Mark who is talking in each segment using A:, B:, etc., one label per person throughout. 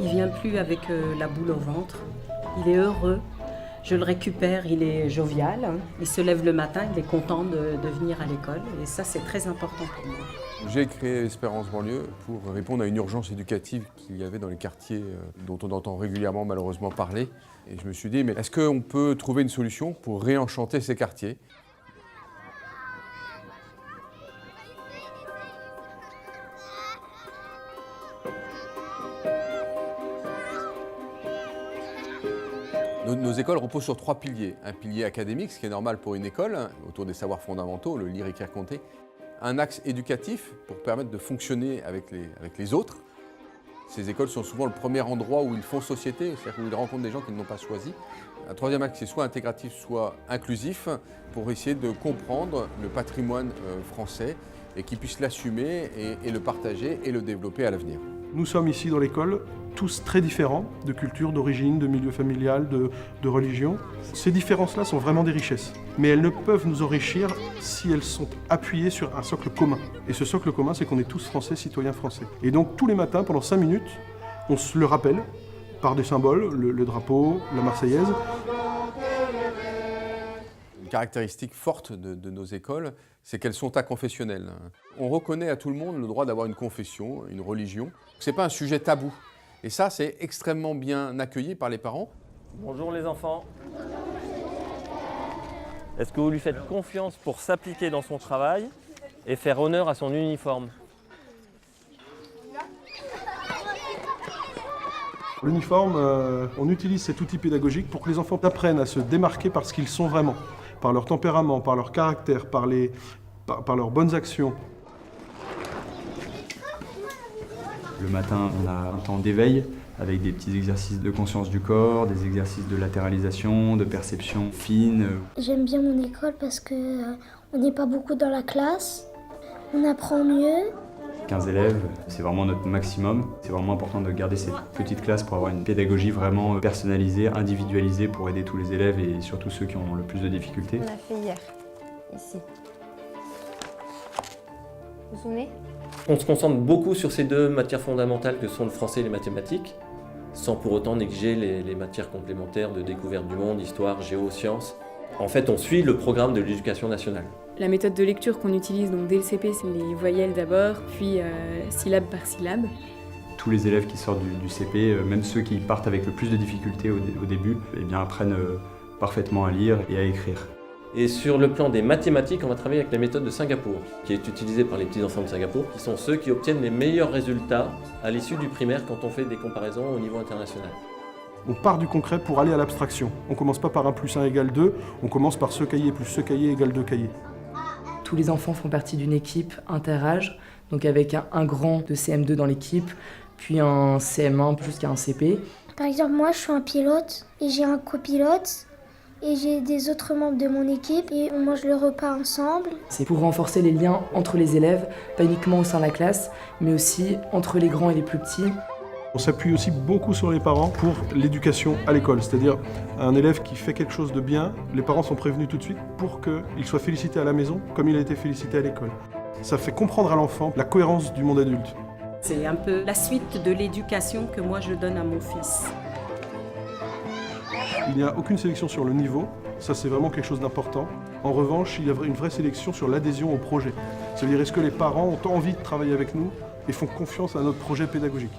A: Il vient plus avec la boule au ventre. Il est heureux. Je le récupère, il est jovial. Hein. Il se lève le matin, il est content de venir à l'école. Et ça, c'est très important pour moi.
B: J'ai créé Espérance banlieue pour répondre à une urgence éducative qu'il y avait dans les quartiers dont on entend régulièrement malheureusement parler. Et je me suis dit, mais est-ce qu'on peut trouver une solution pour réenchanter ces quartiers ? Nos écoles reposent sur 3 piliers. Un pilier académique, ce qui est normal pour une école, autour des savoirs fondamentaux, le lire, écrire, compter. Un axe éducatif pour permettre de fonctionner avec les autres. Ces écoles sont souvent le premier endroit où ils font société, c'est-à-dire où ils rencontrent des gens qu'ils n'ont pas choisis. Un troisième axe, c'est soit intégratif, soit inclusif, pour essayer de comprendre le patrimoine français et qu'ils puissent l'assumer et le partager et le développer à l'avenir.
C: Nous sommes ici dans l'école, tous très différents, de culture, d'origine, de milieu familial, de religion. Ces différences-là sont vraiment des richesses. Mais elles ne peuvent nous enrichir si elles sont appuyées sur un socle commun. Et ce socle commun, c'est qu'on est tous français, citoyens français. Et donc tous les matins, pendant 5 minutes, on se le rappelle par des symboles, le drapeau, la Marseillaise.
B: Une caractéristique forte de nos écoles, c'est qu'elles sont aconfessionnelles. On reconnaît à tout le monde le droit d'avoir une confession, une religion. Ce n'est pas un sujet tabou. Et ça, c'est extrêmement bien accueilli par les parents.
D: Bonjour les enfants. Est-ce que vous lui faites confiance pour s'appliquer dans son travail et faire honneur à son uniforme ?
C: L'uniforme, on utilise cet outil pédagogique pour que les enfants apprennent à se démarquer par ce qu'ils sont vraiment, par leur tempérament, par leur caractère, par leurs bonnes actions.
E: Le matin, on a un temps d'éveil avec des petits exercices de conscience du corps, des exercices de latéralisation, de perception fine.
F: J'aime bien mon école parce qu'on n'est pas beaucoup dans la classe, on apprend mieux.
E: 15 élèves, c'est vraiment notre maximum. C'est vraiment important de garder cette petite classe pour avoir une pédagogie vraiment personnalisée, individualisée pour aider tous les élèves et surtout ceux qui ont le plus de difficultés.
G: On a fait hier, ici. Vous vous souvenez ?
D: On se concentre beaucoup sur ces 2 matières fondamentales que sont le français et les mathématiques, sans pour autant négliger les matières complémentaires de découverte du monde, histoire, géosciences. En fait, on suit le programme de l'éducation nationale.
H: La méthode de lecture qu'on utilise donc dès le CP, c'est les voyelles d'abord, puis syllabe par syllabe.
E: Tous les élèves qui sortent du CP, même ceux qui partent avec le plus de difficultés au début, eh bien, apprennent parfaitement à lire et à écrire.
D: Et sur le plan des mathématiques, on va travailler avec la méthode de Singapour, qui est utilisée par les petits-enfants de Singapour, qui sont ceux qui obtiennent les meilleurs résultats à l'issue du primaire quand on fait des comparaisons au niveau international.
C: On part du concret pour aller à l'abstraction. On ne commence pas par 1 + 1 = 2, on commence par ce cahier plus ce cahier égale 2 cahiers.
I: Tous les enfants font partie d'une équipe interâge, donc avec un grand de CM2 dans l'équipe, puis un CM1 jusqu'à un CP.
F: Par exemple, moi je suis un pilote et j'ai un copilote. Et j'ai des autres membres de mon équipe et on mange le repas ensemble.
I: C'est pour renforcer les liens entre les élèves, pas uniquement au sein de la classe, mais aussi entre les grands et les plus petits.
C: On s'appuie aussi beaucoup sur les parents pour l'éducation à l'école, c'est-à-dire un élève qui fait quelque chose de bien, les parents sont prévenus tout de suite pour qu'il soit félicité à la maison comme il a été félicité à l'école. Ça fait comprendre à l'enfant la cohérence du monde adulte.
A: C'est un peu la suite de l'éducation que moi je donne à mon fils.
C: Il n'y a aucune sélection sur le niveau, ça c'est vraiment quelque chose d'important. En revanche, il y a une vraie sélection sur l'adhésion au projet. C'est-à-dire, est-ce que les parents ont envie de travailler avec nous et font confiance à notre projet pédagogique.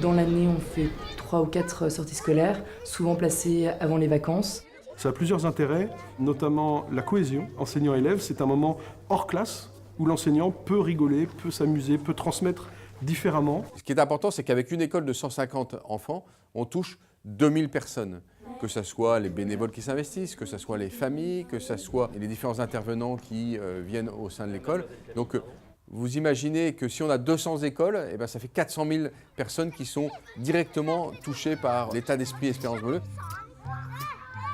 I: Dans l'année, on fait 3 ou 4 sorties scolaires, souvent placées avant les vacances.
C: Ça a plusieurs intérêts, notamment la cohésion. Enseignant-élève, c'est un moment hors classe où l'enseignant peut rigoler, peut s'amuser, peut transmettre différemment.
B: Ce qui est important, c'est qu'avec une école de 150 enfants, on touche 2000 personnes. Que ce soit les bénévoles qui s'investissent, que ce soit les familles, que ce soit les différents intervenants qui viennent au sein de l'école. Donc vous imaginez que si on a 200 écoles, eh ben, ça fait 400 000 personnes qui sont directement touchées par l'état d'esprit Espérance banlieue.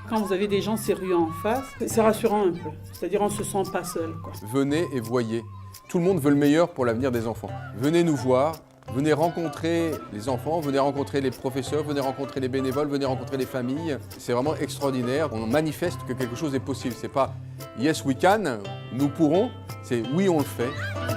J: Quand vous avez des gens sérieux en face, c'est rassurant un peu. C'est-à-dire on ne se sent pas seul, quoi.
B: Venez et voyez. Tout le monde veut le meilleur pour l'avenir des enfants. Venez nous voir, venez rencontrer les enfants, venez rencontrer les professeurs, venez rencontrer les bénévoles, venez rencontrer les familles. C'est vraiment extraordinaire. On manifeste que quelque chose est possible. C'est pas « yes we can », nous pourrons. C'est oui, on le fait.